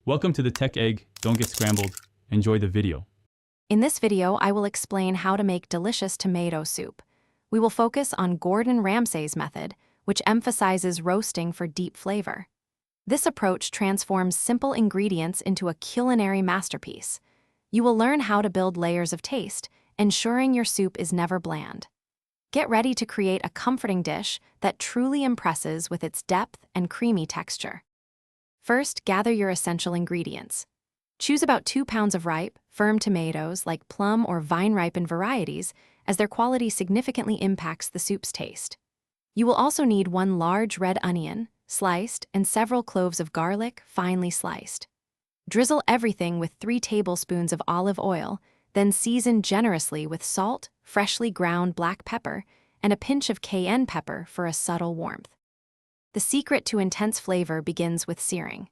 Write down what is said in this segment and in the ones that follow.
Welcome to the Tech Egg. Don't get scrambled. Enjoy the video. In this video, I will explain how to make delicious tomato soup. We will focus on Gordon Ramsay's method, which emphasizes roasting for deep flavor. This approach transforms simple ingredients into a culinary masterpiece. You will learn how to build layers of taste, ensuring your soup is never bland. Get ready to create a comforting dish that truly impresses with its depth and creamy texture. First, gather your essential ingredients. Choose about 2 pounds of ripe, firm tomatoes like plum or vine-ripened varieties, as their quality significantly impacts the soup's taste. You will also need 1 large red onion, sliced, and several cloves of garlic, finely sliced. Drizzle everything with 3 tablespoons of olive oil, then season generously with salt, freshly ground black pepper, and a pinch of cayenne pepper for a subtle warmth. The secret to intense flavor begins with searing.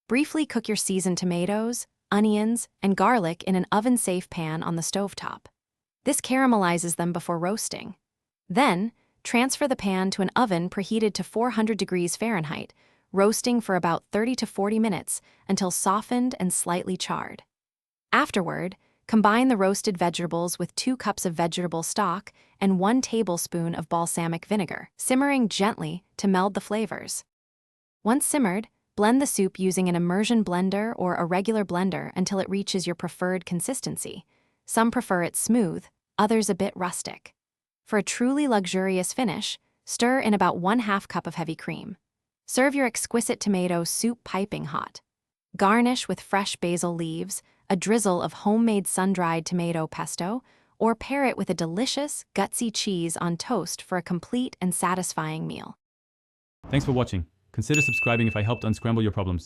Briefly cook your seasoned tomatoes, onions, and garlic in an oven-safe pan on the stovetop. This caramelizes them before roasting. Then, transfer the pan to an oven preheated to 400 degrees Fahrenheit, roasting for about 30 to 40 minutes until softened and slightly charred. Afterward, combine the roasted vegetables with 2 cups of vegetable stock and 1 tablespoon of balsamic vinegar, simmering gently to meld the flavors. Once simmered, blend the soup using an immersion blender or a regular blender until it reaches your preferred consistency. Some prefer it smooth, others a bit rustic. For a truly luxurious finish, stir in about 1/2 cup of heavy cream. Serve your exquisite tomato soup piping hot. Garnish with fresh basil leaves, a drizzle of homemade sun-dried tomato pesto, or pair it with a delicious, gutsy cheese on toast for a complete and satisfying meal. Thanks for watching. Consider subscribing if I helped unscramble your problems.